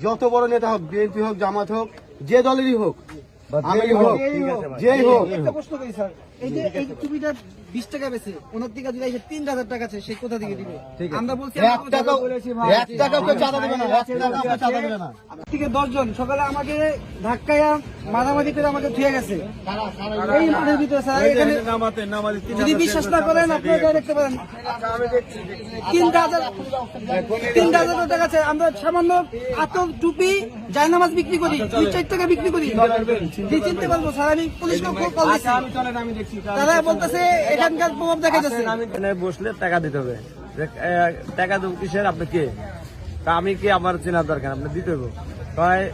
যত বড় নেতা হোক, বিএনপি হোক, জামাত হোক, যে দলেরই হোক, আমি হোক, যেই হোক। একটা প্রশ্ন করি স্যার, এই যে এই টুপিটা 20 টাকা বেচে ওনার দিকে দিলে 3000 টাকা আছে, সে কোথা থেকে দিবে? আমরা বলছি এক টাকা কেউ চাঁদা দেবে না, 1 টাকা কেউ চাঁদা দেবে না। থেকে 10 জন সকালে আমাকে ধাক্কায়া মারামারি করে আমাকে ধুয়ে গেছে এই মাঠের ভিতরে। স্যার এখানে যদি বিশ্বাস না করেন আপনারা দেখতে পারেন 3000 টাকা আছে। আমরা সামান্য আতর টুপি জায়নামাজ বিক্রি করি, 2-4 টাকা বিক্রি করি, যে চিনতে পারবো। স্যার আমি পুলিশকে কল দিচ্ছি, তারা বলতেছে এখানকার প্রভাব দেখা যাচ্ছে। বসলে টাকা দিতে হবে, টাকা দেবো কিসের, আপনি কে? তা আমি কি, আমার চেনার দরকার, আপনি দিতে হবে। কয়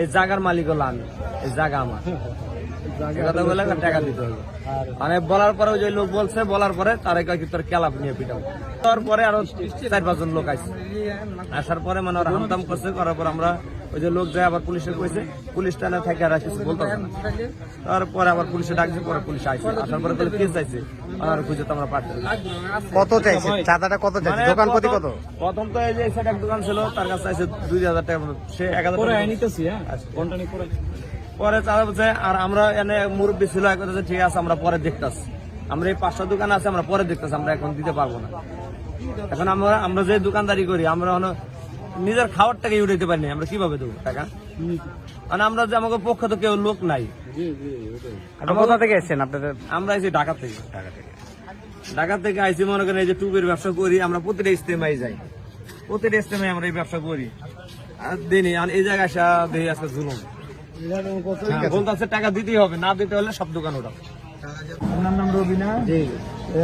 এই জায়গার মালিক হলো আমি, এই জায়গা আমার, কথা বলে টাকা দিতে হবে। মানে বলার পরে ওই যে লোক বলছে, বলার পরে তারা কয় কি তোর ক্যালাপ নিয়ে পিটাবো। তারপরে আরো 4-5 জন লোক আসছে, আসার পরে মানে ওরা হামতাম করছে, করার পর আমরা ওই যে লোক যায় আবার পুলিশে কইছে, পুলিশ টানা থাকে আর কিছু বলতেছে না। তারপরে আবার পুলিশে ডাকছে, পরে পুলিশ আসছে, আসার পরে বলে কেস চাইছে, আর খুঁজে তো আমরা পাচ্ছি। কত চাইছে চাঁদাটা, কত চাইছে দোকান প্রতি কত? প্রথম তো এই যে এই সাইড এক দোকান ছিল, তার কাছে চাইছে 2000 টাকা, সে 1000 টাকা নিতেছি। পরে চাঁদা বলছে, আর আমরা এনে মুরব্বী ছিল, ঠিক আছে আমরা পরে দেখতেছি, আমরা এই 5টা দোকান আছে আমরা পরে দেখতেছি, আমরা এখন দিতে পারবো না। এখন আমরা যে দোকানদারি করি, আমরা নিজের খাওয়ার টাকা উঠাইতে পারিনি, আমরা কিভাবে দেবো টাকা? মানে আমরা যে আমাকে পক্ষ তো কেউ লোক নাই। কোথা থেকে এসেছেন আপনাদের? আমরা এসেছি ঢাকা থেকে। ঢাকা থেকে আইসি, মনে করেন এই যে টুপির ব্যবসা করি আমরা, প্রতিটা ইস্তেমায় যাই, প্রতিটা ইস্তেমায় আমরা এই ব্যবসা করি। আর দিনই এই জায়গায় আসা দেখি আজকে জুলুম বলতে টাকা দিতেই হবে, না দিতে হলে সব দোকান ওটা। আপনার নাম রবিনা?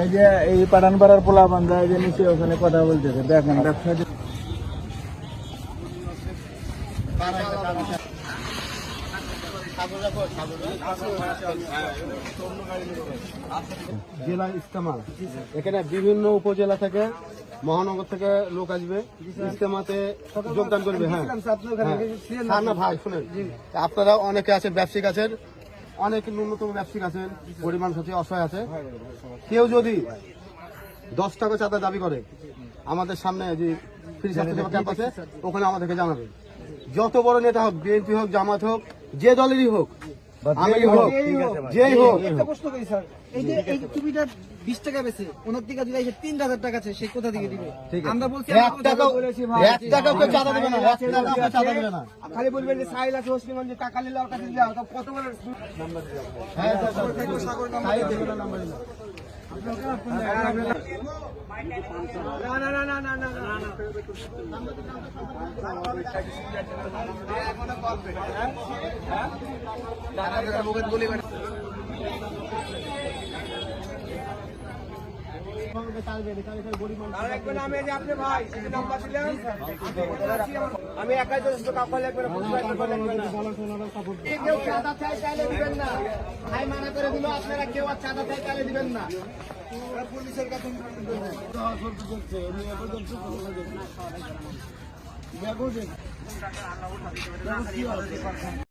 এই যে এই পাঠানপাড়ার পোলা বান্ধা যে নিচে ওখানে কথা বলতেছে, দেখেন ব্যবসা জেলা ইজতেমা, এখানে বিভিন্ন উপজেলা থেকে, মহানগর থেকে লোক আসবে ইজতেমাতে যোগদান করবে। হ্যাঁ না ভাই শুনেন, আপনারা অনেকে আছেন, ব্যবসায়িক আছেন, অনেক ন্যূনতম ব্যবসায়িক আছেন, গরিব মানুষ আছে, অসহায় আছে। কেউ যদি 10 টাকা চাঁদা দাবি করে, আমাদের সামনে যে ফ্রি স্বাস্থ্যসেবা ক্যাম্প আছে, ওখানে আমাদেরকে জানাবে। যত বড় নেতা হোক, বিএনপি হোক, জামাত হোক, যে দলেরই হোক, আমি হোক, যেই হোক। একটা প্রশ্ন করি স্যার, এই যে এই টুপিটা 20 টাকা বেচে ওনার দিকে দিলে 3000 টাকা আছে, সে কোথা থেকে দিবে? আমরা বলছি 1 টাকা কেউ চাঁদা দেবে না, 1 টাকা কেউ চাঁদা দেবে না। খালি বলবেন যে সাইল আছে, হোসলিমান যে টাকা নিলে ওর কাছে যাও, কত বড় হ্যাঁ সাইড দেবে না, নাম্বার দিন। আমি একাই যথেষ্ট, কাপড় লাগবে না, কেউ চাঁদা চাই চাইলে দিবেন না, ভাই মানা করে দিল আপনারা কেউ আর চাঁদা চাই চাইলে দিবেন না। পুলিশের কাছে